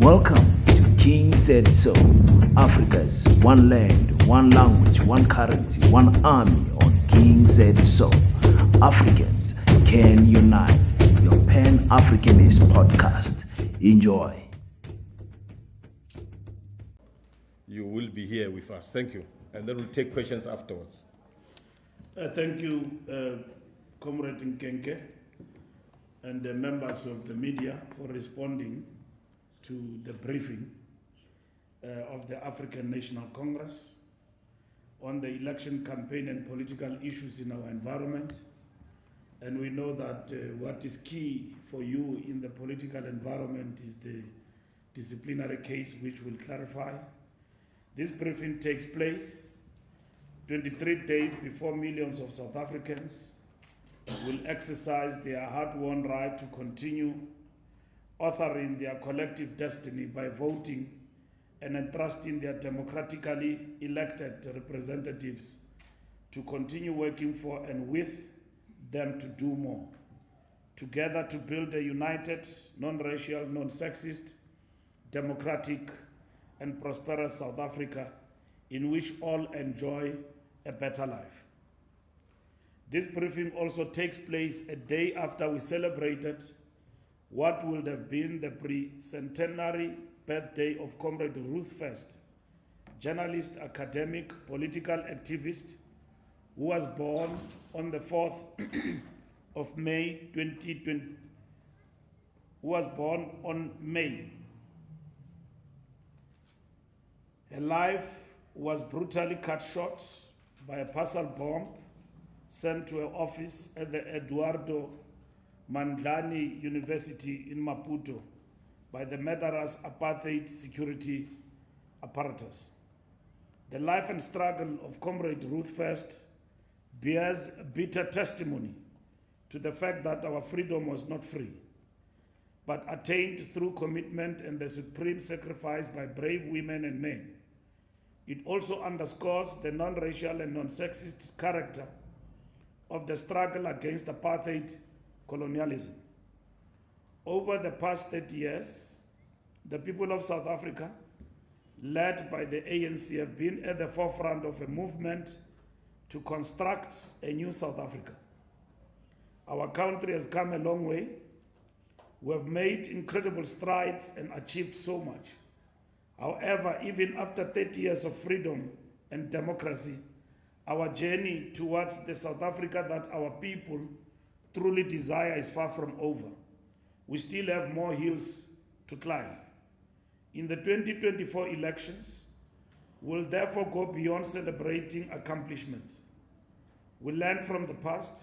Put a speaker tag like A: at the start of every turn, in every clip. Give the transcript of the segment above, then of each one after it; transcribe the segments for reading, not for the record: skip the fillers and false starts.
A: Welcome to King Said So, Africa's one land, one language, one currency, one army on King Said So. Africans can unite. Your Pan-Africanist podcast. Enjoy.
B: You will be here with us. Thank you. And then we'll take questions afterwards.
C: Thank you, Comrade Nkenke and the members of the media for responding to the briefing of the African National Congress on the election campaign and political issues in our environment. And we know that what is key for you in the political environment is the disciplinary case, which we'll clarify. This briefing takes place 23 days before millions of South Africans will exercise their hard-won right to continue authoring their collective destiny by voting and entrusting their democratically elected representatives to continue working for and with them to do more, together to build a united, non-racial, non-sexist, democratic, and prosperous South Africa in which all enjoy a better life. This briefing also takes place a day after we celebrated what would have been the pre-centenary birthday of Comrade Ruth First, journalist, academic, political activist, who was born on the 4th of May 2020, who was born on May. Her life was brutally cut short by a parcel bomb sent to her office at the Eduardo Mandlani University in Maputo by the murderous apartheid security apparatus. The life and struggle of Comrade Ruth First bears bitter testimony to the fact that our freedom was not free, but attained through commitment and the supreme sacrifice by brave women and men. It also underscores the non-racial and non-sexist character of the struggle against apartheid colonialism. Over the past 30 years, the people of South Africa, led by the ANC, have been at the forefront of a movement to construct a new South Africa. Our country has come a long way. We have made incredible strides and achieved so much. However, even after 30 years of freedom and democracy, our journey towards the South Africa that our people truly desire is far from over. We still have more hills to climb. In the 2024 elections, we'll therefore go beyond celebrating accomplishments. We learn from the past,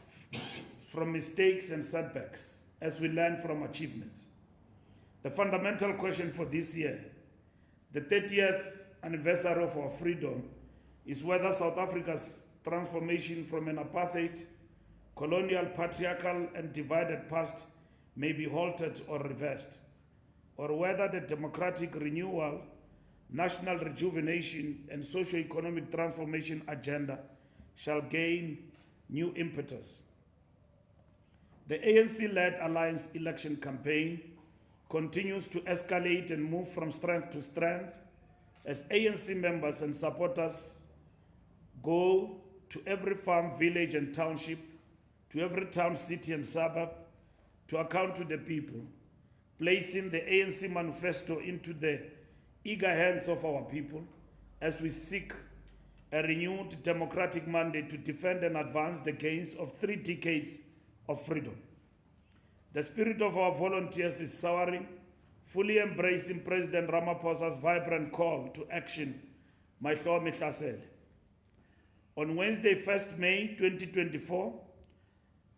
C: from mistakes and setbacks, as we learn from achievements. The fundamental question for this year, the 30th anniversary of our freedom, is whether South Africa's transformation from an apartheid, colonial, patriarchal, and divided past may be halted or reversed, or whether the democratic renewal, national rejuvenation, and socio-economic transformation agenda shall gain new impetus. The ANC-led Alliance election campaign continues to escalate and move from strength to strength as ANC members and supporters go to every farm, village, and township, to every town, city, and suburb, to account to the people, placing the ANC manifesto into the eager hands of our people as we seek a renewed democratic mandate to defend and advance the gains of 3 decades of freedom. The spirit of our volunteers is soaring, fully embracing President Ramaphosa's vibrant call to action, Mahlomi Hlasele. On Wednesday, 1st May 2024,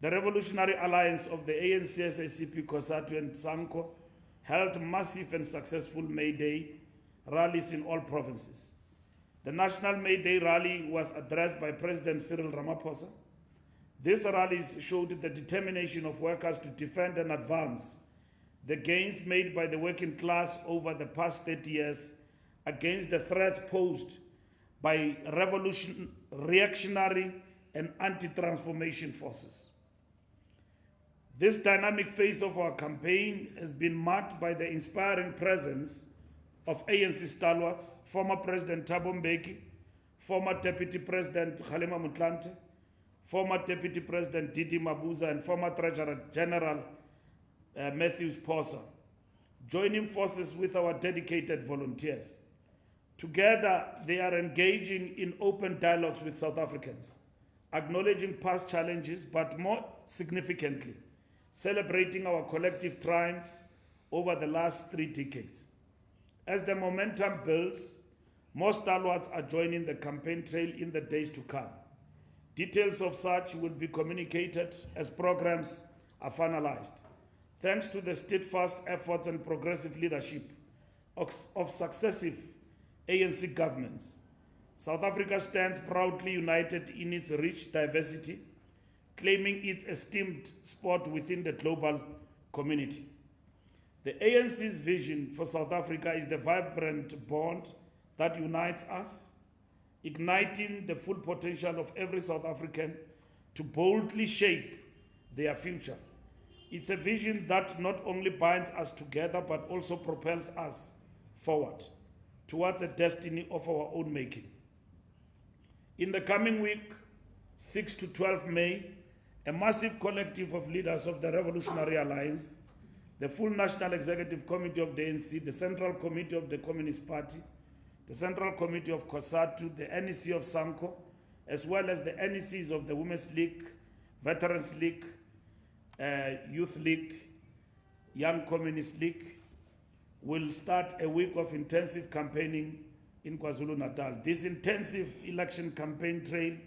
C: the Revolutionary Alliance of the ANC, SACP, COSATU, and SANCO held massive and successful May Day rallies in all provinces. The National May Day rally was addressed by President Cyril Ramaphosa. These rallies showed the determination of workers to defend and advance the gains made by the working class over the past 30 years against the threats posed by reactionary and anti-transformation forces. This dynamic phase of our campaign has been marked by the inspiring presence of ANC stalwarts, former President Thabo Mbeki, former Deputy President Kgalema Motlanthe, former Deputy President Didi Mabuza, and former Treasurer General Matthews Posa, joining forces with our dedicated volunteers. Together, they are engaging in open dialogues with South Africans, acknowledging past challenges, but more significantly, celebrating our collective triumphs over the last 3 decades. As the momentum builds, more stalwarts are joining the campaign trail in the days to come. Details of such will be communicated as programs are finalized. Thanks to the steadfast efforts and progressive leadership of successive ANC governments, South Africa stands proudly united in its rich diversity, claiming its esteemed spot within the global community. The ANC's vision for South Africa is the vibrant bond that unites us, igniting the full potential of every South African to boldly shape their future. It's a vision that not only binds us together, but also propels us forward towards a destiny of our own making. In the coming week, 6 to 12 May, a massive collective of leaders of the Revolutionary Alliance, the full National Executive Committee of the ANC, the Central Committee of the Communist Party, the Central Committee of COSATU, the NEC of SANCO, as well as the NECs of the Women's League, Veterans League, Youth League, Young Communist League, will start a week of intensive campaigning in KwaZulu-Natal. This intensive election campaign trail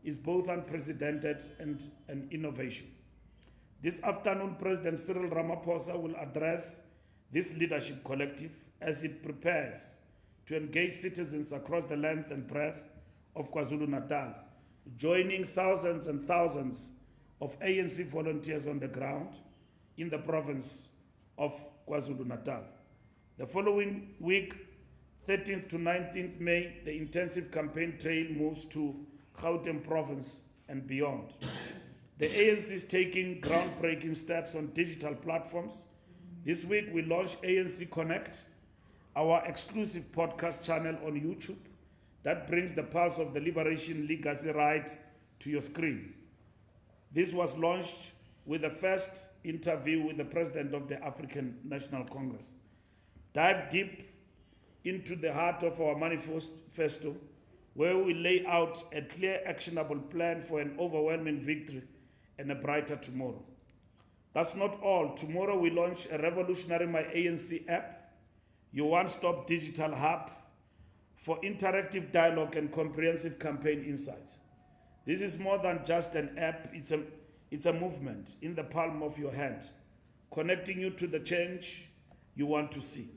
C: is both unprecedented and an innovation. This afternoon, President Cyril Ramaphosa will address this leadership collective as it prepares to engage citizens across the length and breadth of KwaZulu-Natal, joining thousands and thousands of ANC volunteers on the ground in the province of KwaZulu-Natal. The following week, 13th to 19th May, the intensive campaign trail moves to Gauteng province and beyond. The ANC is taking groundbreaking steps on digital platforms. This week, we launched ANC Connect, our exclusive podcast channel on YouTube that brings the pulse of the Liberation Legacy right to your screen. This was launched with the first interview with the President of the African National Congress. Dive deep into the heart of our manifesto, where we lay out a clear, actionable plan for an overwhelming victory and a brighter tomorrow. That's not all. Tomorrow we launch a revolutionary My ANC app, your one-stop digital hub for interactive dialogue and comprehensive campaign insights. This is more than just an app, it's a movement in the palm of your hand, connecting you to the change you want to see.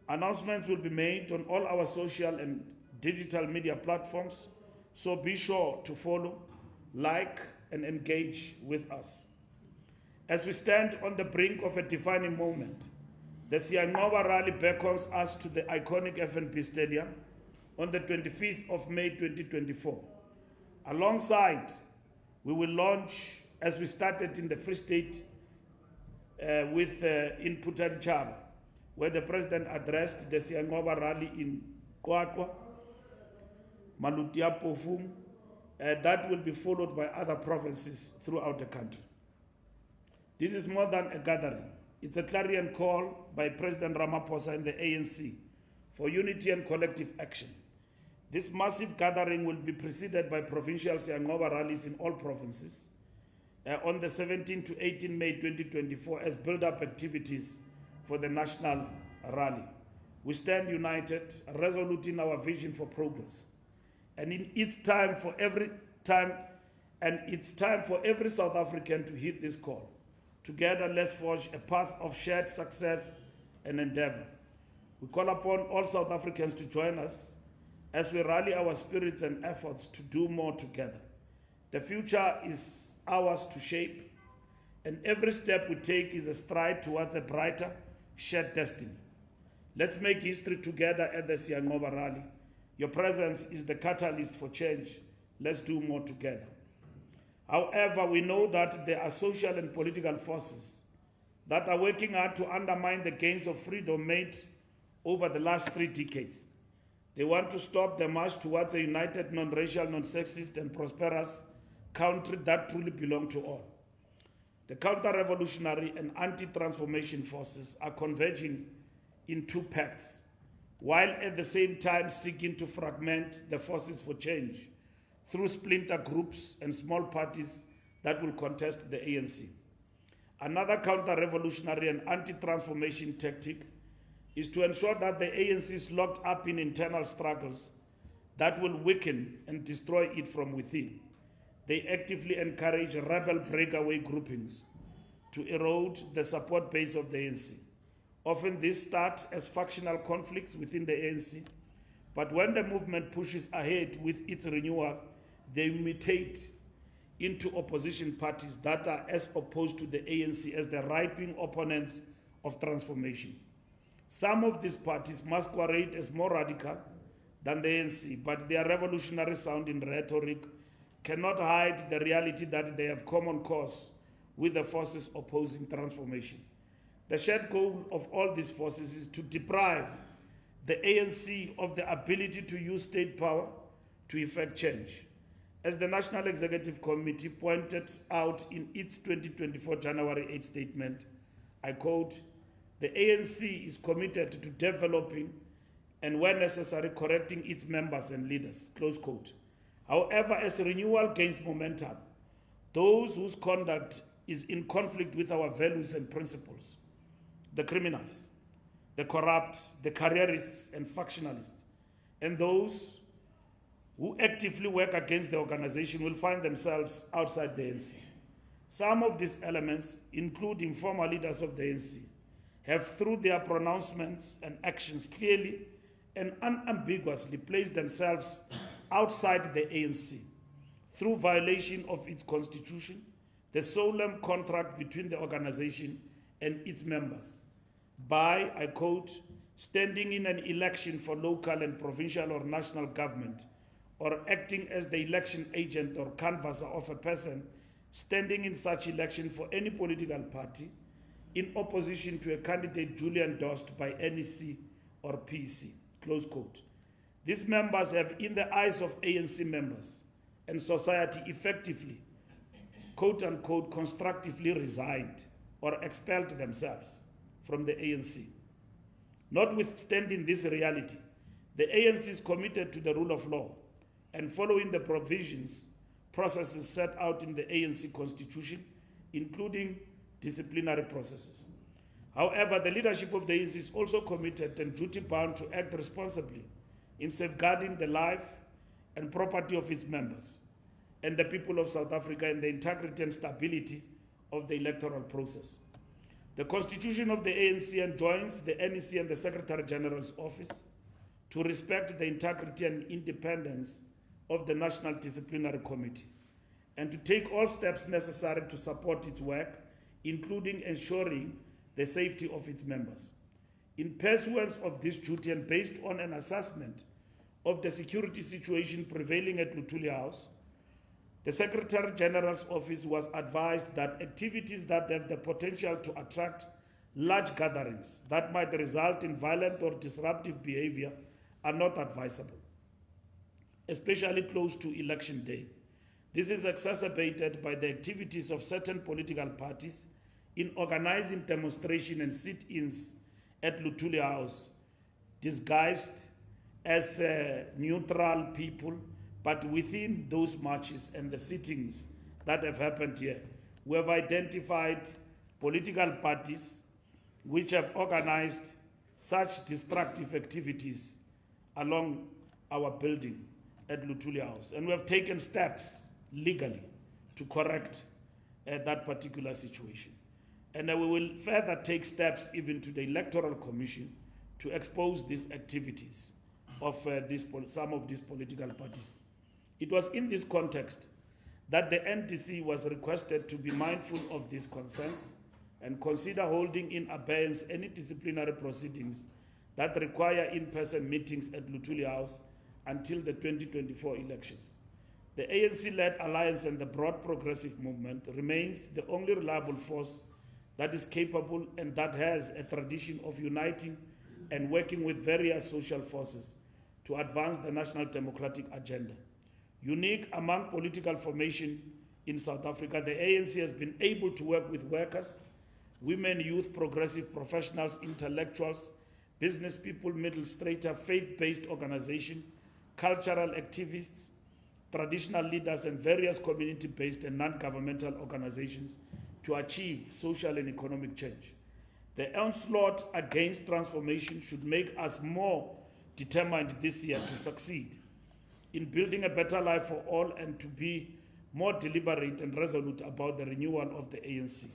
C: Announcements will be made on all our social and digital media platforms, so be sure to follow, like, and engage with us. As we stand on the brink of a defining moment, the Siyanqoba rally beckons us to the iconic FNB Stadium on the 25th of May 2024. Alongside, we will launch, as we started in the Free State, in Putarichaba, where the President addressed the Siyanqoba rally in Kwakwa, Malutia Pofum. That will be followed by other provinces throughout the country. This is more than a gathering. It's a clarion call by President Ramaphosa and the ANC for unity and collective action. This massive gathering will be preceded by provincial Siyanqoba rallies in all provinces on the 17 to 18 May 2024 as build-up activities for the national rally. We stand united, resolute in our vision for progress. And it's time for every South African to heed this call. Together, let's forge a path of shared success and endeavor. We call upon all South Africans to join us as we rally our spirits and efforts to do more together. The future is ours to shape, and every step we take is a stride towards a brighter, shared destiny. Let's make history together at the Siyanqoba rally. Your presence is the catalyst for change. Let's do more together. However, we know that there are social and political forces that are working hard to undermine the gains of freedom made over the last 3 decades. They want to stop the march towards a united, non-racial, non-sexist, and prosperous country that truly belongs to all. The counter-revolutionary and anti-transformation forces are converging in 2 pacts, while at the same time seeking to fragment the forces for change through splinter groups and small parties that will contest the ANC. Another counter-revolutionary and anti-transformation tactic is to ensure that the ANC is locked up in internal struggles that will weaken and destroy it from within. They actively encourage rebel breakaway groupings to erode the support base of the ANC. Often these start as factional conflicts within the ANC, but when the movement pushes ahead with its renewal, they mutate into opposition parties that are as opposed to the ANC as the right-wing opponents of transformation. Some of these parties masquerade as more radical than the ANC, but their revolutionary-sounding rhetoric cannot hide the reality that they have common cause with the forces opposing transformation. The shared goal of all these forces is to deprive the ANC of the ability to use state power to effect change. As the National Executive Committee pointed out in its 2024 January 8 statement, I quote, "The ANC is committed to developing and where necessary correcting its members and leaders," close quote. However, as renewal gains momentum, those whose conduct is in conflict with our values and principles, the criminals, the corrupt, the careerists and factionalists, and those who actively work against the organization will find themselves outside the ANC. Some of these elements, including former leaders of the ANC, have through their pronouncements and actions clearly and unambiguously placed themselves outside the ANC through violation of its constitution, the solemn contract between the organization and its members, by, I quote, "standing in an election for local and provincial or national government, or acting as the election agent or canvasser of a person standing in such election for any political party in opposition to a candidate duly endorsed by NEC or PC," close quote. These members have, in the eyes of ANC members and society, effectively, quote unquote, constructively resigned or expelled themselves from the ANC. Notwithstanding this reality, the ANC is committed to the rule of law and following the processes set out in the ANC constitution, including disciplinary processes. However, the leadership of the ANC is also committed and duty-bound to act responsibly in safeguarding the life and property of its members and the people of South Africa and the integrity and stability of the electoral process. The Constitution of the ANC enjoins the NEC and the Secretary General's office to respect the integrity and independence of the National Disciplinary Committee and to take all steps necessary to support its work, including ensuring the safety of its members. In pursuance of this duty and based on an assessment of the security situation prevailing at Luthuli House, the Secretary General's office was advised that activities that have the potential to attract large gatherings that might result in violent or disruptive behavior are not advisable, especially close to election day. This is exacerbated by the activities of certain political parties in organizing demonstration and sit-ins at Luthuli House, disguised as neutral people, but within those marches and the sittings that have happened here, we have identified political parties which have organized such destructive activities along our building at Luthuli House. And we have taken steps legally to correct that particular situation. And we will further take steps even to the Electoral Commission to expose these activities of some of these political parties. It was in this context that the NDC was requested to be mindful of these concerns and consider holding in abeyance any disciplinary proceedings that require in-person meetings at Luthuli House until the 2024 elections. The ANC-led alliance and the broad progressive movement remains the only reliable force that is capable and that has a tradition of uniting and working with various social forces to advance the national democratic agenda. Unique among political formation in South Africa, the ANC has been able to work with workers, women, youth, progressive professionals, intellectuals, business people, middle strata, faith-based organizations, cultural activists, traditional leaders, and various community-based and non-governmental organizations to achieve social and economic change. The onslaught against transformation should make us more determined this year to succeed in building a better life for all and to be more deliberate and resolute about the renewal of the ANC,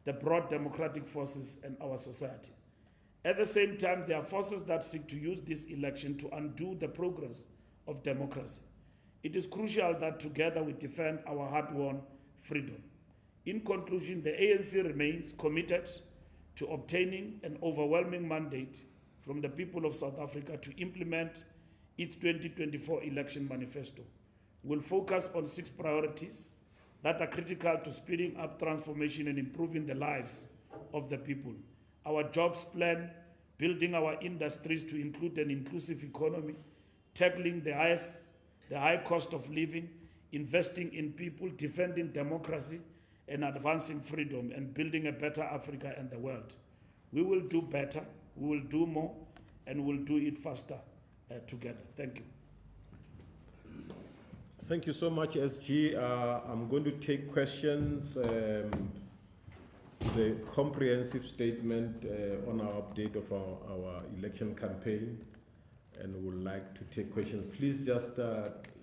C: the broad democratic forces, and our society. At the same time, there are forces that seek to use this election to undo the progress of democracy. It is crucial that together we defend our hard-won freedom. In conclusion, the ANC remains committed to obtaining an overwhelming mandate from the people of South Africa to implement its 2024 election manifesto. We'll focus on 6 priorities that are critical to speeding up transformation and improving the lives of the people. Our jobs plan, building our industries to include an inclusive economy, tackling the high cost of living, investing in people, defending democracy, and advancing freedom, and building a better Africa and the world. We will do better, we will do more, and we'll do it faster together. Thank you.
B: Thank you so much, SG. I'm going to take questions. The comprehensive statement on our update of our election campaign, and would like to take questions. Please just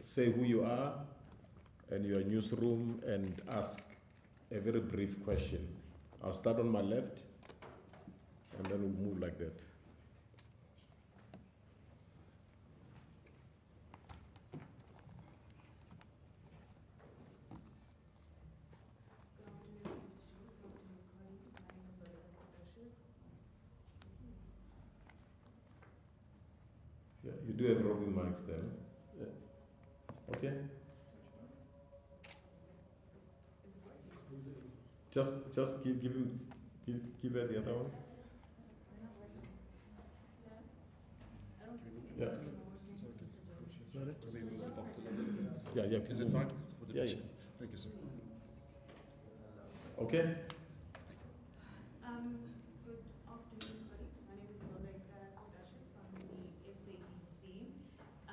B: say who you are and your newsroom and ask a very brief question. I'll start on my left, and then we'll move like that. Yeah, you do have roving mics there. Yeah. Okay. Just give her the other one. Yeah. Yeah.
D: Is it fine?
B: Yeah.
D: Thank you, sir.
B: Okay.
E: Good afternoon, colleagues. My name is Kodashe from the SABC. I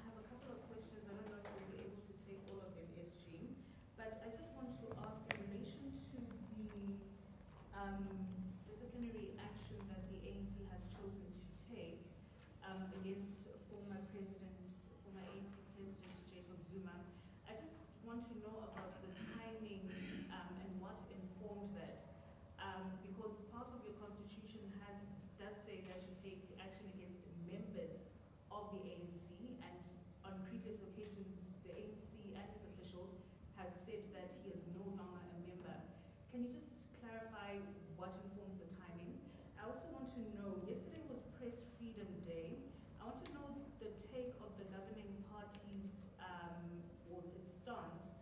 E: have a couple of questions. I don't know if we'll be able to take all of them, SG, but I just want to ask in relation to the disciplinary action that the ANC has chosen to take against former ANC President Jacob Zuma. I just want to know about the timing and what informed that. Because part of your constitution does say that you take action against members of the ANC, and on previous occasions, the ANC and its officials have said that he is no longer a member. Can you just clarify what informs the timing? I also want to know, yesterday was Press Freedom Day. I want to know the take of the governing party's or its stance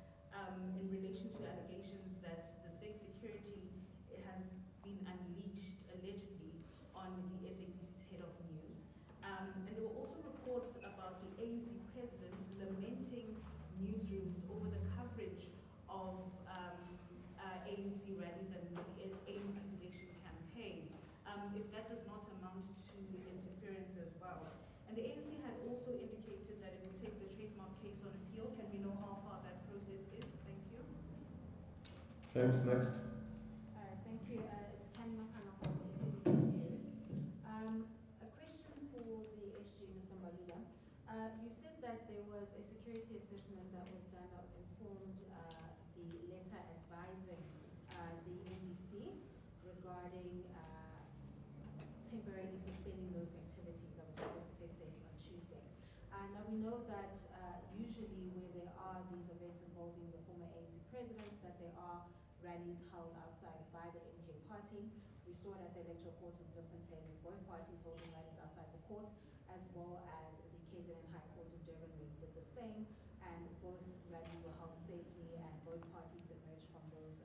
E: in relation to allegations that the state security has been unleashed, allegedly, on the SABC's head of news. And there were also reports about the ANC president lamenting newsrooms over the coverage of ANC rallies and the ANC's election campaign, if that does not amount to interference as well. And the ANC had also indicated that it will take the trademark case on appeal. Can we know how far that process is? Thank you.
B: Thanks. Next.
F: Thank you. It's Kani Makanga from SABC News. A question for the SG, Mr. Mbalula. You said that there was a security assessment that was done that informed the letter advising the NDC regarding temporarily suspending those activities that were supposed to take place on Tuesday. Now we know that usually where there are these events involving the former ANC presidents, that there are rallies held outside by the MK party. We saw it at the electoral court of Bloemfontein with both parties holding rallies outside the court, as well as the KZN High Court of Durban where we did the same, and both rallies were held safely and both parties emerged from those,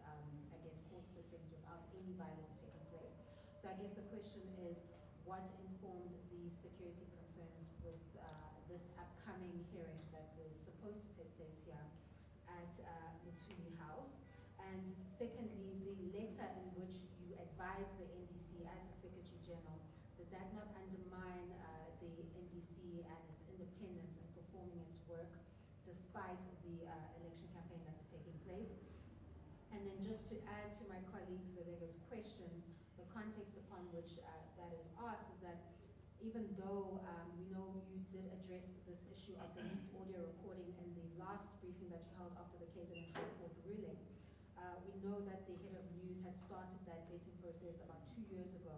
F: court sittings without any violence taking place. So I guess the question is, what informed the security concerns with this upcoming hearing that was supposed to take place here at Mutuli House? And secondly, the letter in which you advised the NDC as the Secretary General, did that not undermine the NDC and its independence in performing its work despite the election campaign that's taking place? And then just to add to my colleague Zebega's question, the context upon which that is asked is that even though we know you did address this issue of the leaked audio recording in the last briefing that you held after the KZN High Court ruling, we know that the head of news had started that vetting process about 2 years ago,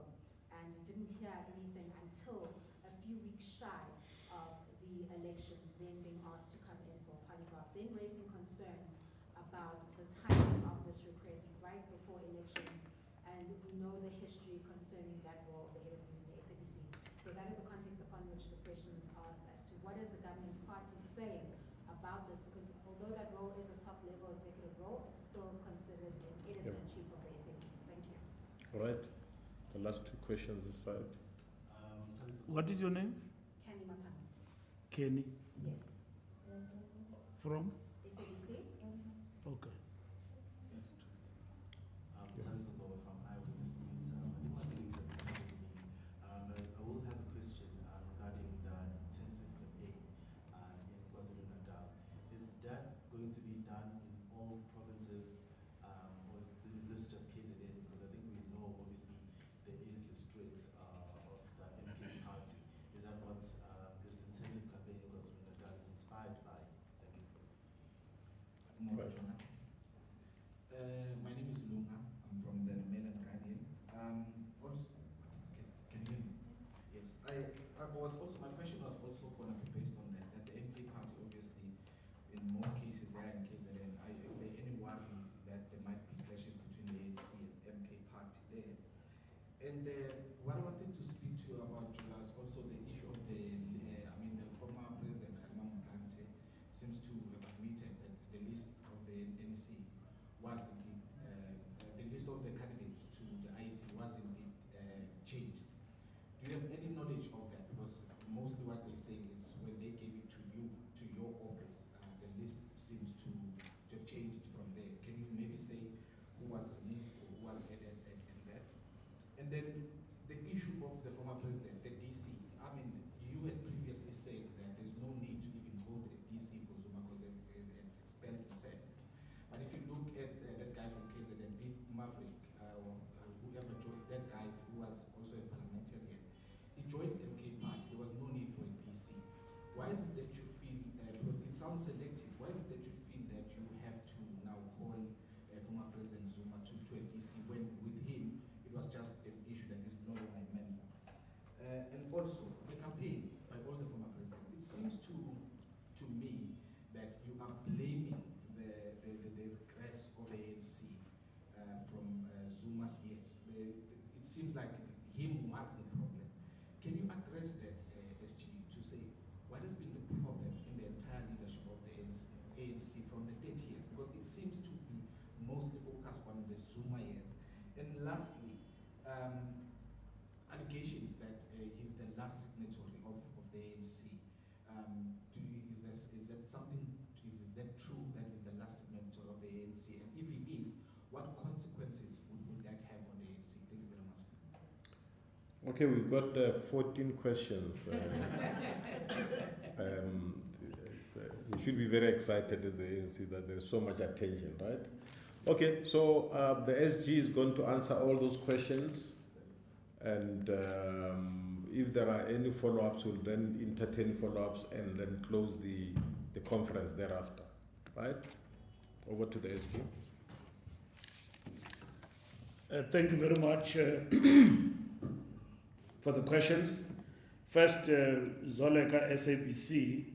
F: and didn't hear anything until a few weeks shy of the elections, then being asked to come in for a polygraph, then raising concerns about the timing of this request right before elections, and we know the history concerning that role of the head of news in the SABC. So that is the context upon which the question is asked as to what is the governing party saying about this, because although that role is a top-level executive role, it's still considered an editor-in-chief of the SABC. Thank you.
B: All right. The last two questions this side.
C: What is your name?
F: Kenny Makana.
C: Kenny.
F: Yes.
C: From?
F: SABC.
C: Okay.
D: Tansibo from Eyewitness News. I will have a question regarding the intensive campaign in KwaZulu-Natal. Is that going to be done in all provinces, or is this just KZN? Because I think we know, obviously, there is the streets of the MK party. Is that what this intensive campaign in KwaZulu-Natal is inspired by? Thank you.
B: Right.
G: My name is Lunga. I'm from the Mail and Guardian. Can you hear me? Yes. My question was also going to be based on that the MK party, obviously, in most cases, they are in KZN. Is there any worry that there might be clashes between the ANC and MK party there? And what I wanted to speak to you about, Jula, is also the issue of the former president, Kgalema Motlanthe, seems to have admitted that the list of the NEC was indeed, the list of the candidates to the IEC was indeed changed. Do you have any knowledge of that? Because mostly what they say is when they gave it to you, to your office, the list seems to have changed from there. Can you maybe say who was removed or who was added in that? And then the issue of the former president, the DC. I mean, you had previously said that there's no need to even hold a DC for Zuma because it expelled himself. But if you look at that guy from KZN, Dick Maverick, whoever joined, that guy who was also a parliamentarian, he joined MK party. There was no need for a DC. Why is it that you feel, because it sounds selective, why is it that you feel that you have to now call former President Zuma to a DC when with him it was just an issue that is no longer a member? And also, the campaign by all the former presidents, it seems to me that you are blaming the regress of the ANC from Zuma's years. It seems like him was the problem. Can you address that, SG, to say what has been the problem in the entire leadership of the ANC from the 30 years? Because it seems to be mostly focused on the Zuma years. And lastly, allegations that he's the last signatory of the ANC. Is that something? Is that true? That is the last signatory of the ANC, and if he is, what consequences would that have on the ANC? Thank you very much.
B: Okay, we've got 14 questions. We should be very excited as the ANC that there's so much attention, right? Okay, so the SG is going to answer all those questions, and if there are any follow-ups, we'll then entertain follow-ups and then close the conference thereafter, right? Over to the SG.
C: Thank you very much for the questions. First, Zoleka SABC,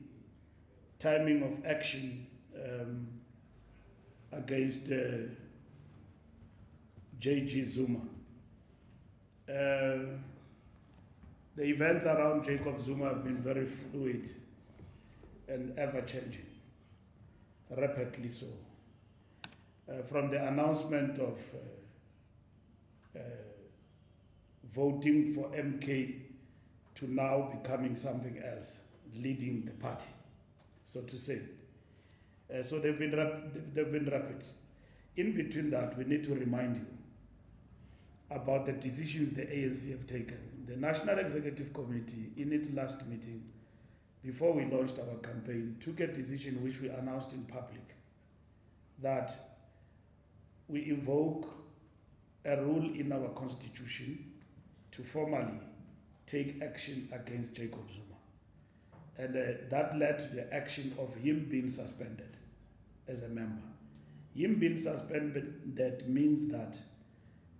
C: timing of action against JG Zuma. The events around Jacob Zuma have been very fluid and ever-changing, rapidly so. From the announcement of voting for MK to now becoming something else, leading the party, so to say. So they've been rapid. In between that, we need to remind you about the decisions the ANC have taken. The National Executive Committee, in its last meeting, before we launched our campaign, took a decision which we announced in public, that we invoke a rule in our constitution to formally take action against Jacob Zuma. And that led to the action of him being suspended as a member. Him being suspended, that means that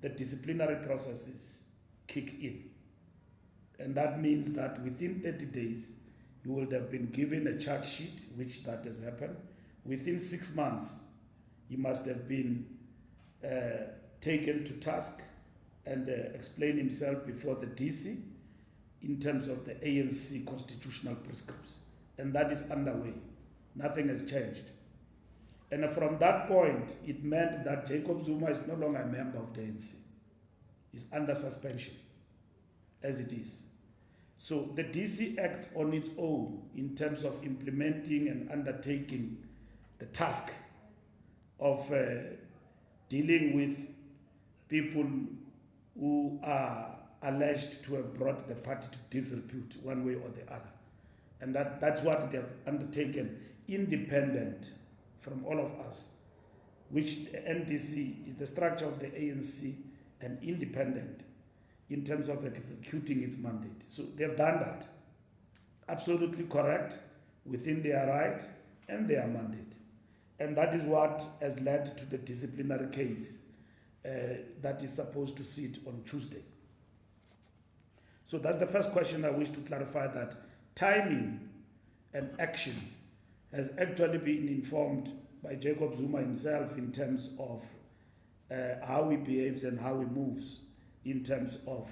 C: the disciplinary processes kick in. And that means that within 30 days, you would have been given a charge sheet, which that has happened. Within 6 months, he must have been taken to task and explain himself before the DC in terms of the ANC constitutional prescripts. And that is underway. Nothing has changed. And from that point, it meant that Jacob Zuma is no longer a member of the ANC. He's under suspension, as it is. So the DC acts on its own in terms of implementing and undertaking the task of dealing with people who are alleged to have brought the party to disrepute one way or the other. And that's what they have undertaken, independent from all of us, which the NDC is the structure of the ANC and independent in terms of executing its mandate. So they've done that. Absolutely correct, within their right and their mandate. And that is what has led to the disciplinary case that is supposed to sit on Tuesday. So that's the first question I wish to clarify, that timing and action has actually been informed by Jacob Zuma himself in terms of how he behaves and how he moves in terms of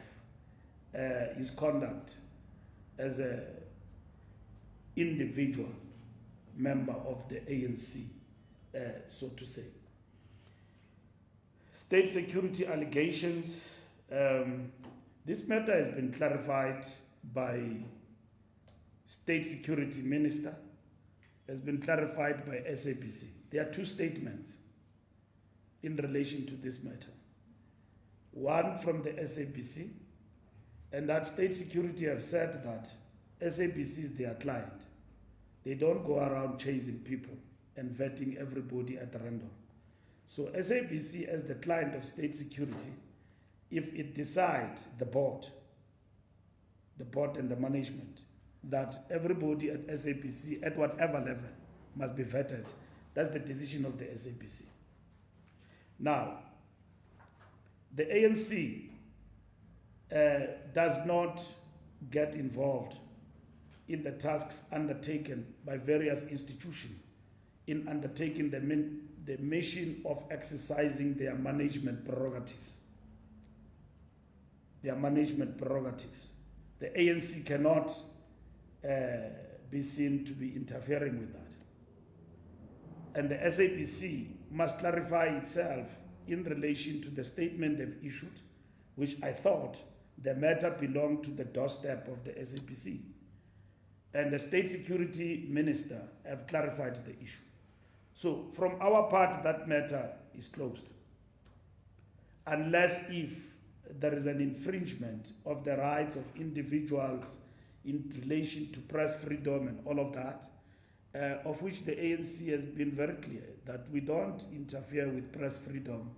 C: his conduct as an individual member of the ANC, so to say. State security allegations. This matter has been clarified by State Security Minister, has been clarified by SABC. There are two statements in relation to this matter. One from the SABC, and that State Security have said that SABC is their client. They don't go around chasing people and vetting everybody at random. So SABC, as the client of State Security, if it decides, the board and the management, that everybody at SABC at whatever level must be vetted, that's the decision of the SABC. Now, the ANC does not get involved in the tasks undertaken by various institutions in undertaking the mission of exercising their management prerogatives. Their management prerogatives. The ANC cannot be seen to be interfering with that. And the SABC must clarify itself in relation to the statement they've issued, which I thought the matter belonged to the doorstep of the SABC. And the State Security Minister have clarified the issue. So from our part, that matter is closed. Unless if there is an infringement of the rights of individuals in relation to press freedom and all of that, of which the ANC has been very clear that we don't interfere with press freedom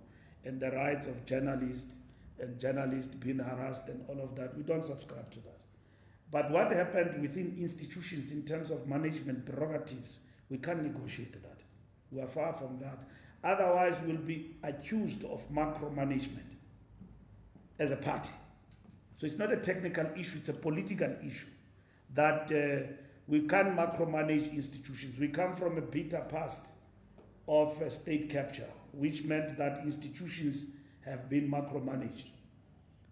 C: and the rights of journalists and journalists being harassed and all of that. We don't subscribe to that. But what happened within institutions in terms of management prerogatives, we can't negotiate that. We are far from that. Otherwise, we'll be accused of macro-management as a party. So it's not a technical issue, it's a political issue that we can't macromanage institutions. We come from a bitter past of state capture, which meant that institutions have been macromanaged.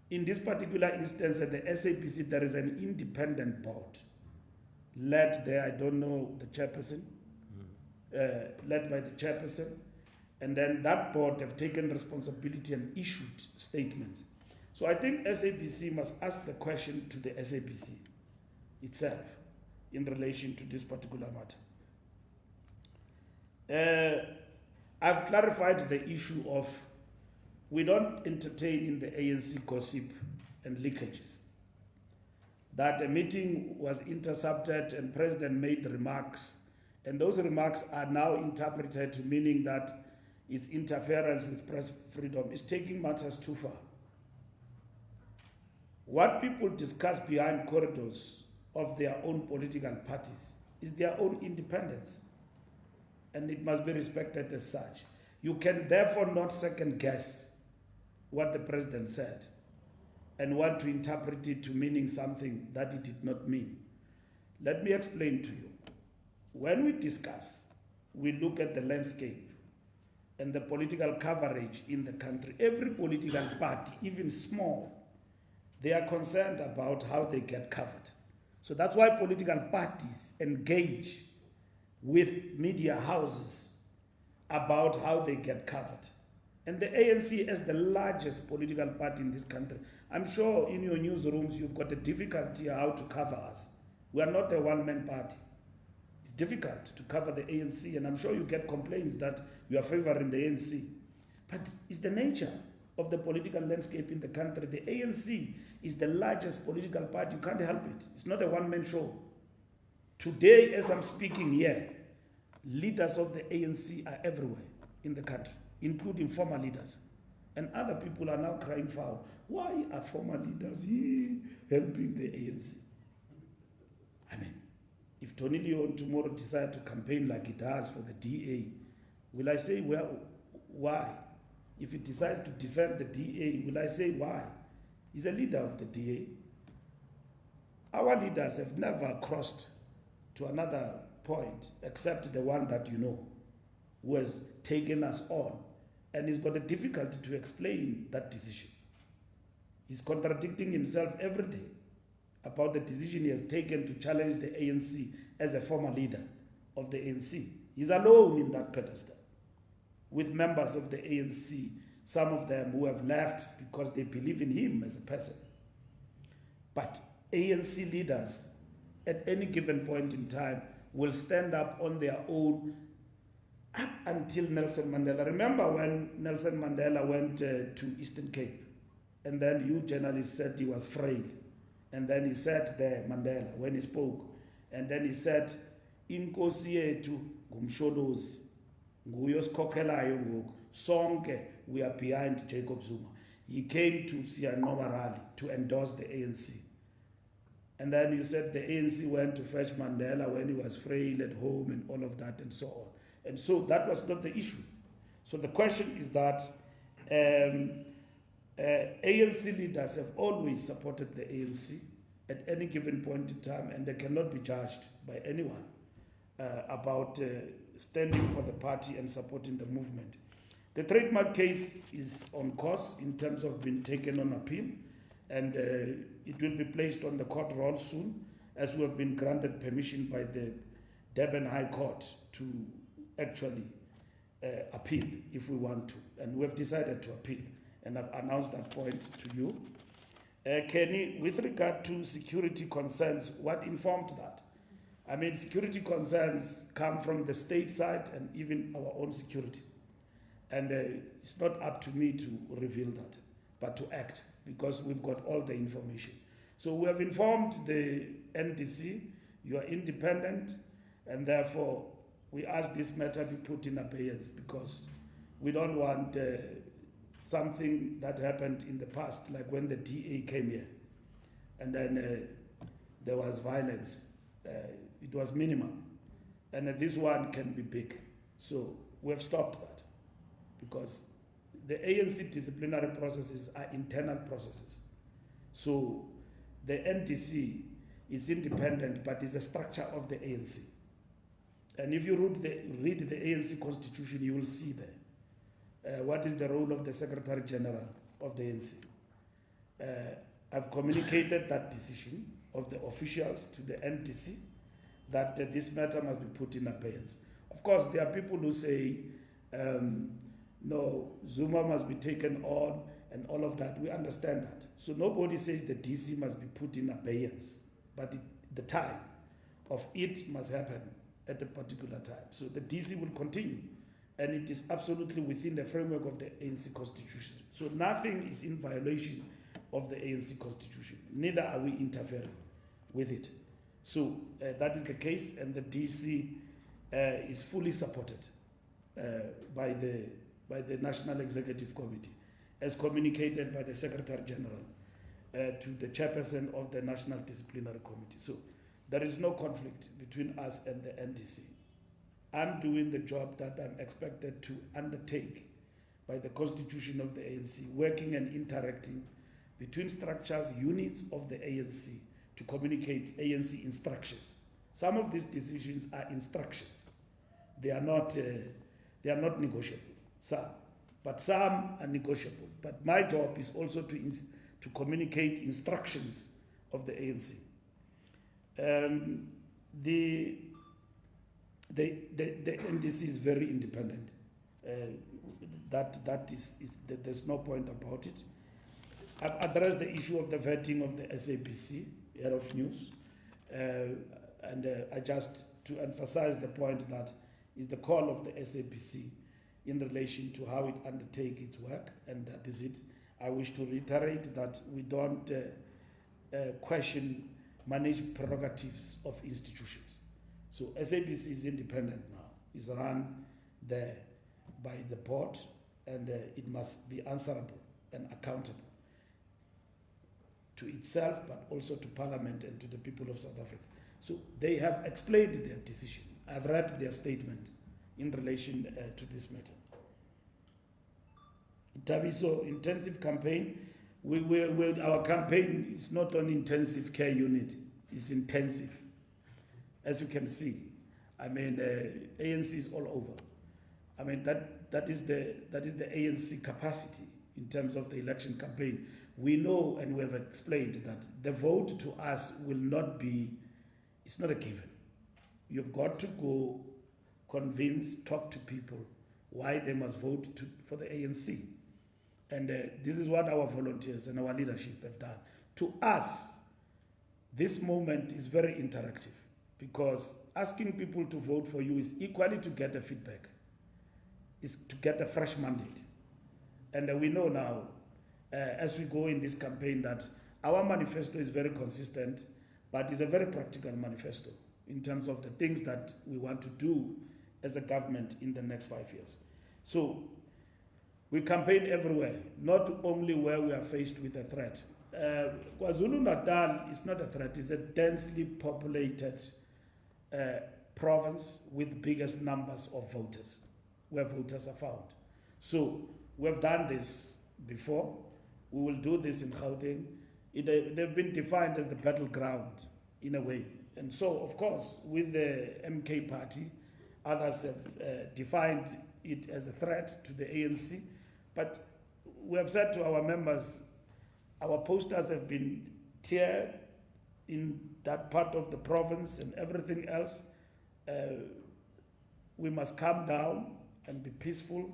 C: In this particular instance, at the SABC, there is an independent board led there, I don't know the chairperson, led by the chairperson, and then that board have taken responsibility and issued statements. So I think SABC must ask the question to the SABC itself in relation to this particular matter. I've clarified the issue of we don't entertain in the ANC gossip and leakages. That a meeting was intercepted and President made remarks, and those remarks are now interpreted to meaning that it's interference with press freedom. It's taking matters too far. What people discuss behind corridors of their own political parties is their own independence, and it must be respected as such. You can therefore not second guess what the president said and want to interpret it to meaning something that it did not mean. Let me explain to you. When we discuss, we look at the landscape and the political coverage in the country. Every political party, even small, they are concerned about how they get covered. So that's why political parties engage with media houses about how they get covered. And the ANC, as the largest political party in this country, I'm sure in your newsrooms you've got a difficulty how to cover us. We are not a one-man party. It's difficult to cover the ANC, and I'm sure you get complaints that you are favoring the ANC. But it's the nature of the political landscape in the country. The ANC is the largest political party. You can't help it. It's not a one-man show. Today, as I'm speaking here, leaders of the ANC are everywhere in the country, including former leaders. And other people are now crying foul. Why are former leaders helping the ANC? I mean, if Tony Leon tomorrow decides to campaign like he does for the DA, will I say, well, why? If he decides to defend the DA, will I say why? He's a leader of the DA. Our leaders have never crossed to another point except the one that you know, who has taken us on. And he's got a difficulty to explain that decision. He's contradicting himself every day about the decision he has taken to challenge the ANC as a former leader of the ANC. He's alone in that pedestal with members of the ANC, some of them who have left because they believe in him as a person. But ANC leaders at any given point in time will stand up on their own up until Nelson Mandela. Remember when Nelson Mandela went to Eastern Cape, and then you journalists said he was frail, and then he sat there, Mandela, when he spoke, and then he said, Inkosi yethu ngumsholozi, nguye osikhokhelayo ngoku, sonke we are behind Jacob Zuma. He came to Siyanoma rally to endorse the ANC. And then you said the ANC went to fetch Mandela when he was frail at home and all of that and so on. And so that was not the issue. So the question is that ANC leaders have always supported the ANC at any given point in time, and they cannot be judged by anyone about standing for the party and supporting the movement. The trademark case is on course in terms of being taken on appeal, and it will be placed on the court roll soon, as we have been granted permission by the Durban High Court to actually appeal if we want to, and we have decided to appeal, and I've announced that point to you. Kenny, with regard to security concerns, what informed that? I mean, security concerns come from the state side and even our own security. And it's not up to me to reveal that, but to act, because we've got all the information. So we have informed the NDC, you are independent, and therefore we ask this matter be put in abeyance, because we don't want something that happened in the past, like when the DA came here, and then there was violence. It was minimal, and this one can be big. So we have stopped that, because the ANC disciplinary processes are internal processes. So the NDC is independent, but is a structure of the ANC. And if you read the ANC constitution, you will see there what is the role of the Secretary General of the ANC. I've communicated that decision of the officials to the NDC that this matter must be put in abeyance. Of course, there are people who say, no, Zuma must be taken on and all of that. We understand that. So nobody says the DC must be put in abeyance, but the time of it must happen at a particular time. So the DC will continue, and it is absolutely within the framework of the ANC constitution. So nothing is in violation of the ANC constitution. Neither are we interfering with it. So that is the case, and the DC is fully supported by the National Executive Committee, as communicated by the Secretary General to the chairperson of the National Disciplinary Committee. So there is no conflict between us and the NDC. I'm doing the job that I'm expected to undertake by the constitution of the ANC, working and interacting between structures, units of the ANC to communicate ANC instructions. Some of these decisions are instructions. They are not negotiable, some. But some are negotiable. But my job is also to communicate instructions of the ANC. The NDC is very independent. There's no point about it. I've addressed the issue of the vetting of the SABC, Head of News, and I just to emphasize the point that is the call of the SABC in relation to how it undertakes its work, and that is it. I wish to reiterate that we don't question managed prerogatives of institutions. So SABC is independent now. It's run there by the board, and it must be answerable and accountable to itself, but also to Parliament and to the people of South Africa. So they have explained their decision. I've read their statement in relation to this matter. Tabiso, intensive campaign. Our campaign is not an intensive care unit, it's intensive. As you can see, I mean, ANC is all over. I mean, that is the ANC capacity in terms of the election campaign. We know and we have explained that the vote to us will not be, it's not a given. You've got to go convince, talk to people why they must vote for the ANC. And this is what our volunteers and our leadership have done. To us, this moment is very interactive, because asking people to vote for you is equally to get a feedback, is to get a fresh mandate. And we know now, as we go in this campaign, that our manifesto is very consistent, but it's a very practical manifesto in terms of the things that we want to do as a government in the next 5 years. So we campaign everywhere, not only where we are faced with a threat. KwaZulu-Natal is not a threat, it's a densely populated province with biggest numbers of voters, where voters are found. So we have done this before. We will do this in Gauteng. They've been defined as the battleground in a way. And so, of course, with the MK party, others have defined it as a threat to the ANC. But we have said to our members, our posters have been tiered in that part of the province and everything else. We must calm down and be peaceful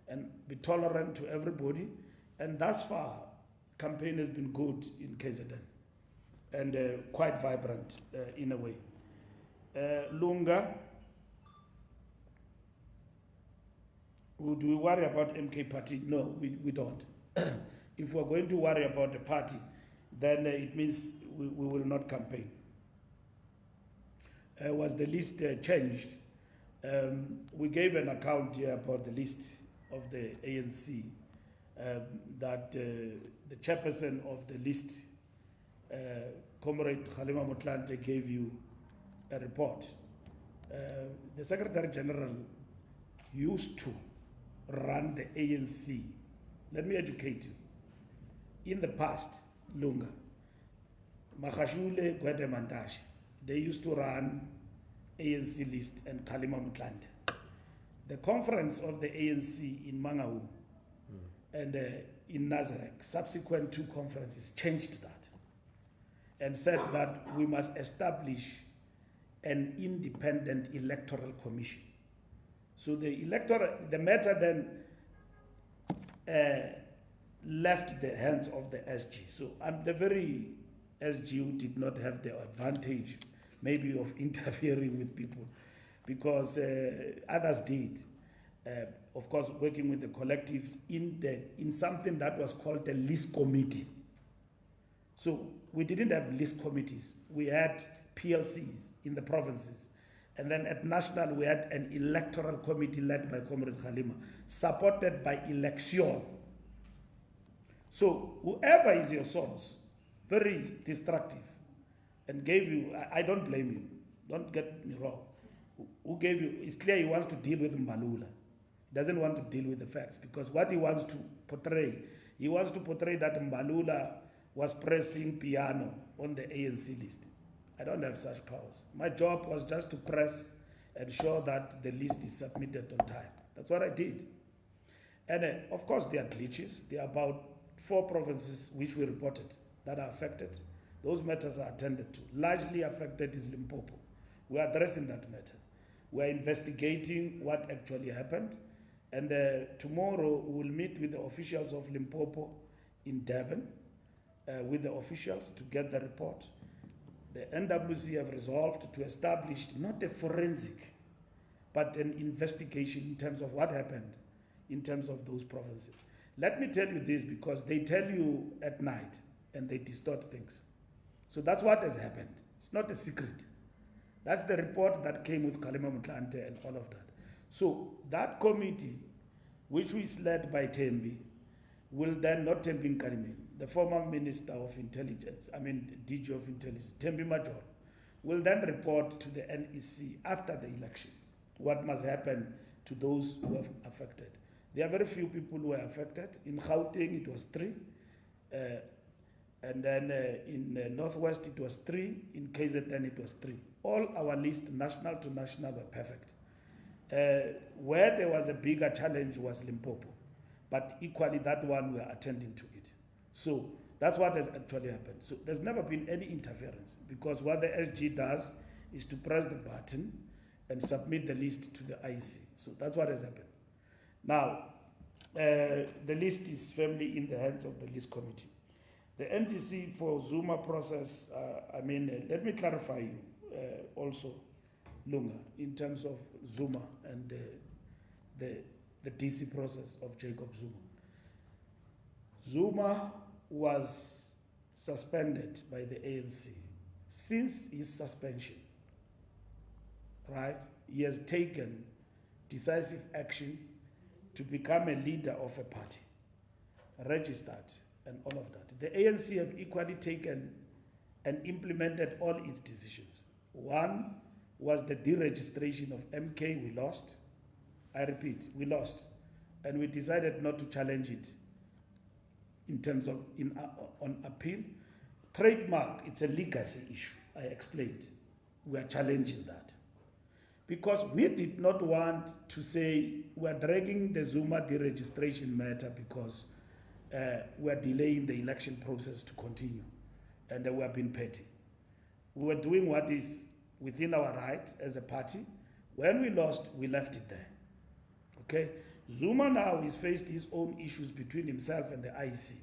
C: and be tolerant to everybody. And thus far, campaign has been good in KZN and quite vibrant in a way. Lunga, do we worry about MK party? No, we don't. If we're going to worry about the party, then it means we will not campaign. Was the list changed? We gave an account here about the list of the ANC, that the chairperson of the list, Comrade Kgalema Motlanthe, gave you a report. The Secretary General used to run the ANC. Let me educate you. In the past, Lunga, Magashule, Gwede Mantashe, they used to run ANC list and Kgalema Motlanthe. The conference of the ANC in Mangaung and in Nazareth, subsequent two conferences, changed that and said that we must establish an independent electoral commission. So the matter then left the hands of the SG. So I'm the very SG who did not have the advantage maybe of interfering with people, because others did. Of course, working with the collectives in something that was called the list committee. So we didn't have list committees. We had PLCs in the provinces. And then at national, we had an electoral committee led by Comrade Khalima, supported by election. So whoever is your source, very destructive, and gave you, I don't blame you, don't get me wrong. Who gave you, it's clear he wants to deal with Mbalula. He doesn't want to deal with the facts, because what he wants to portray that Mbalula was pressing piano on the ANC list. I don't have such powers. My job was just to press and ensure that the list is submitted on time. That's what I did. And of course, there are glitches. There are about 4 provinces which we reported that are affected. Those matters are attended to. Largely affected is Limpopo. We are addressing that matter. We are investigating what actually happened. And tomorrow we will meet with the officials of Limpopo in Durban, with the officials to get the report. The NWC have resolved to establish not a forensic, but an investigation in terms of what happened in terms of those provinces. Let me tell you this, because they tell you at night and they distort things. So that's what has happened. It's not a secret. That's the report that came with Khalima Motlanthe and all of that. So that committee, which was led by Tembi, will then, not Tembi Nkarimi, the former Minister of Intelligence, DG of Intelligence, Tembi Major, will then report to the NEC after the election what must happen to those who are affected. There are very few people who are affected. In Gauteng, it was 3. And then in Northwest, it was 3. In KZN, it was 3. All our lists, national to national, were perfect. Where there was a bigger challenge was Limpopo. But equally, that one we are attending to it. So that's what has actually happened. So there's never been any interference, because what the SG does is to press the button and submit the list to the IC. So that's what has happened. Now, the list is firmly in the hands of the list committee. The NDC for Zuma process, let me clarify you also, Lunga, in terms of Zuma and the DC process of Jacob Zuma. Zuma was suspended by the ANC. Since his suspension, right, he has taken decisive action to become a leader of a party, registered, and all of that. The ANC have equally taken and implemented all its decisions. One was the deregistration of MK. We lost. I repeat, we lost. And we decided not to challenge it in terms of on appeal. Trademark, it's a legacy issue. I explained. We are challenging that. Because we did not want to say we are dragging the Zuma deregistration matter because we are delaying the election process to continue. And we have been petty. We were doing what is within our right as a party. When we lost, we left it there. Okay? Zuma now is faced his own issues between himself and the IC.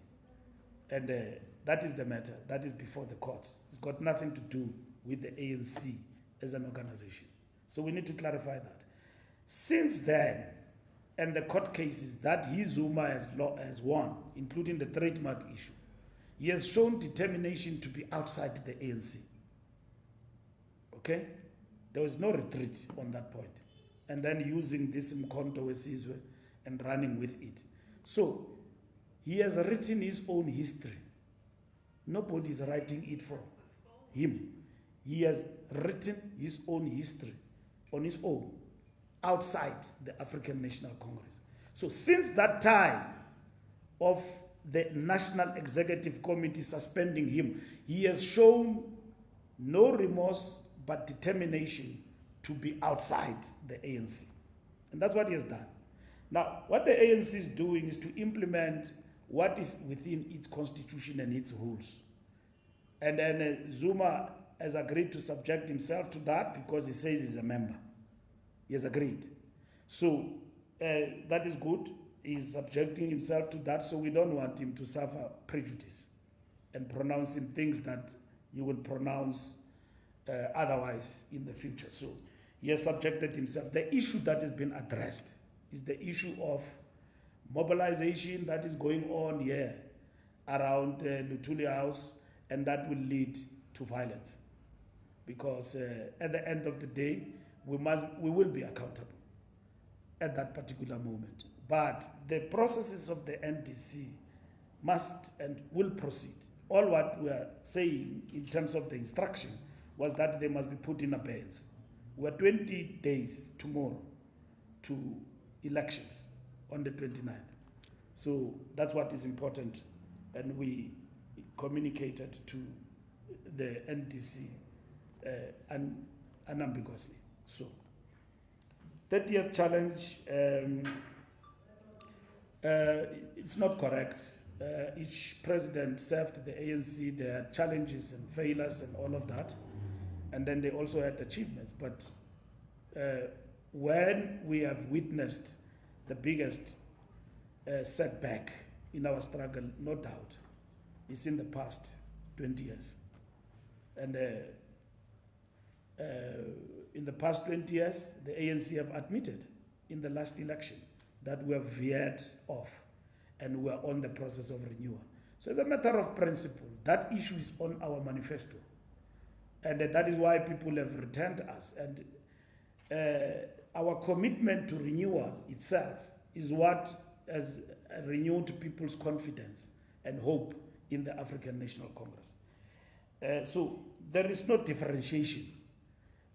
C: And that is the matter. That is before the courts. It's got nothing to do with the ANC as an organization. So we need to clarify that. Since then, and the court cases that Zuma has won, including the trademark issue, he has shown determination to be outside the ANC. Okay? There was no retreat on that point. And then using this Mkhonto Wesizwe and running with it. So, he has written his own history. Nobody is writing it for him. He has written his own history on his own, outside the African National Congress. So since that time of the National Executive Committee suspending him, he has shown no remorse but determination to be outside the ANC. And that's what he has done. Now, what the ANC is doing is to implement what is within its constitution and its rules. And then Zuma has agreed to subject himself to that because he says he's a member. He has agreed. So that is good. is subjecting himself to that, so we don't want him to suffer prejudice and pronouncing things that he will pronounce otherwise in the future. So he has subjected himself. The issue that has been addressed is the issue of mobilization that is going on here around Luthuli House, and that will lead to violence. Because at the end of the day, we will be accountable at that particular moment. But the processes of the NDC must and will proceed. All what we are saying in terms of the instruction was that they must be put in abeyance. We are 20 days tomorrow to elections on the 29th. So that's what is important, and we communicated to the NDC unambiguously. So 30th challenge, it's not correct. Each president served the ANC, there are challenges and failures and all of that, and then they also had achievements. But when we have witnessed the biggest setback in our struggle, no doubt, is in the past 20 years. And in the past 20 years, the ANC have admitted in the last election that we have veered off and we are on the process of renewal. So as a matter of principle, that issue is on our manifesto. And that is why people have returned us. And our commitment to renewal itself is what has renewed people's confidence and hope in the African National Congress. So there is no differentiation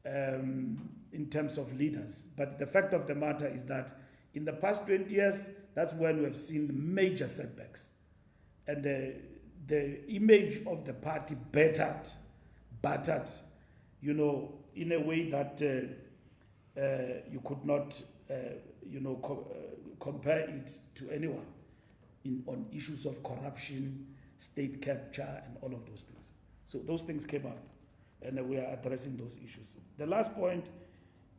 C: in terms of leaders. But the fact of the matter is that in the past 20 years, that's when we have seen major setbacks. And the image of the party battered, you know, in a way that you could not, compare it to anyone on issues of corruption, state capture, and all of those things. So those things came up, and we are addressing those issues. The last point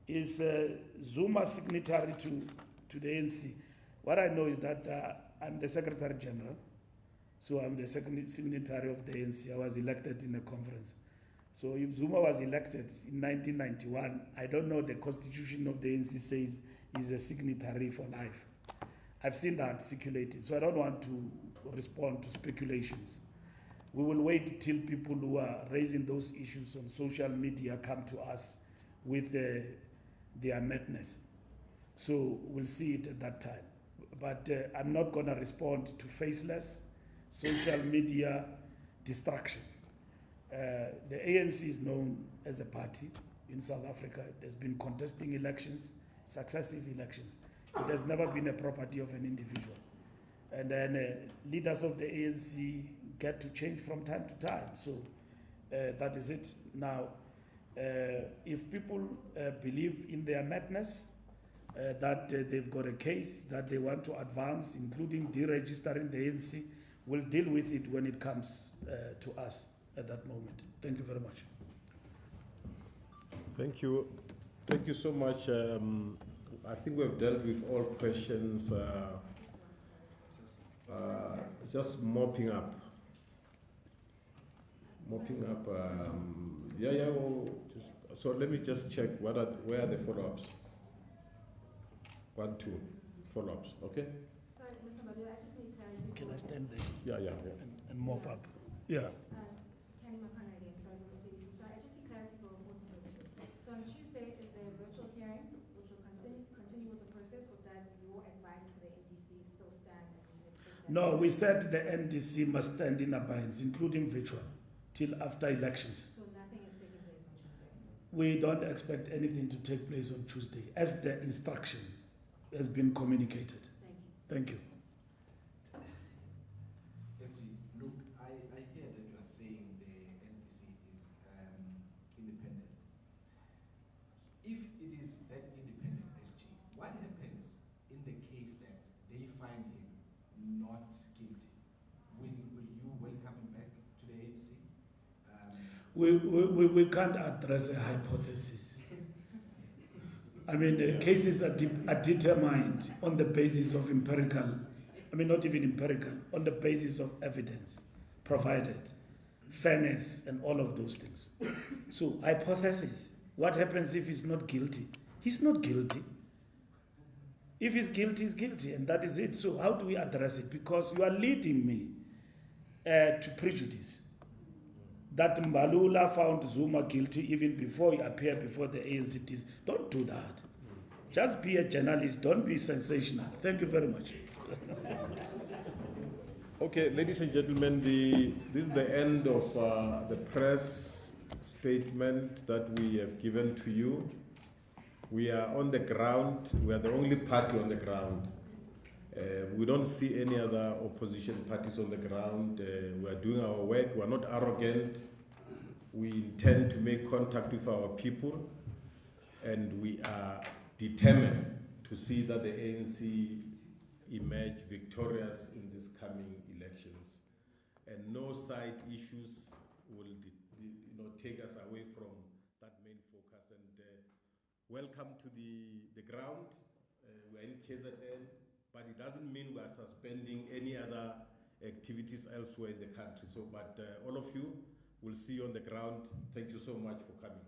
C: is Zuma signatory to the ANC. What I know is that I'm the Secretary General, so I'm the second signatory of the ANC. I was elected in a conference. So if Zuma was elected in 1991, I don't know, the constitution of the ANC says he's a signatory for life. I've seen that circulated, so I don't want to respond to speculations. We will wait till people who are raising those issues on social media come to us with their madness. So we'll see it at that time. But I'm not going to respond to faceless social media distraction. The ANC is known as a party in South Africa. It has been contesting elections, successive elections. It has never been a property of an individual. And then leaders of the ANC get to change from time to time. So that is it. Now, if people believe in their madness, that they've got a case that they want to advance, including deregistering the ANC, we'll deal with it when it comes to us at that moment. Thank you very much.
B: Thank you. Thank you so much. I think we've dealt with all questions. Just mopping up. So let me just check where are the follow-ups. 1, 2 follow-ups. Okay.
F: Sorry, Mr. Mbalula, I just need clarity.
C: Can I stand there
B: Yeah.
C: and mop up? Yeah.
F: Kenny Mapanga again, sorry, from the CBC. Sorry, I just need clarity for reporting purposes. So on Tuesday is the virtual hearing, which will continue with the process, or does your advice to the NDC still stand? And we can expect that?
C: No, we said the NDC must stand in abeyance, including virtual, till after elections.
F: So nothing is taking place on Tuesday?
C: We don't expect anything to take place on Tuesday, as the instruction has been communicated.
F: Thank you.
C: Thank you.
G: SG, look, I hear that you are saying the NDC is independent. If it is that independent, SG, what happens in the case that they find him not guilty? Will you welcome him back to the ANC? We
C: can't address a hypothesis. I mean, cases are determined on the basis of empirical, I mean, not even empirical, on the basis of evidence provided, fairness, and all of those things. So, hypothesis. What happens if he's not guilty? He's not guilty. If he's guilty, he's guilty, and that is it. So, how do we address it? Because you are leading me to prejudice. That Mbalula found Zuma guilty even before he appeared before the ANCTs. Don't do that. Just be a journalist. Don't be sensational. Thank you very much.
B: Okay, ladies and gentlemen, this is the end of the press statement that we have given to you. We are on the ground. We are the only party on the ground. We don't see any other opposition parties on the ground. We are doing our work. We are not arrogant. We intend to make contact with our people, and we are determined to see that the ANC emerge victorious in these coming elections. And no side issues will take us away from that main focus. And welcome to the ground. We are in KZN. But it doesn't mean we are suspending any other activities elsewhere in the country. So, but all of you, will see you on the ground. Thank you so much for coming.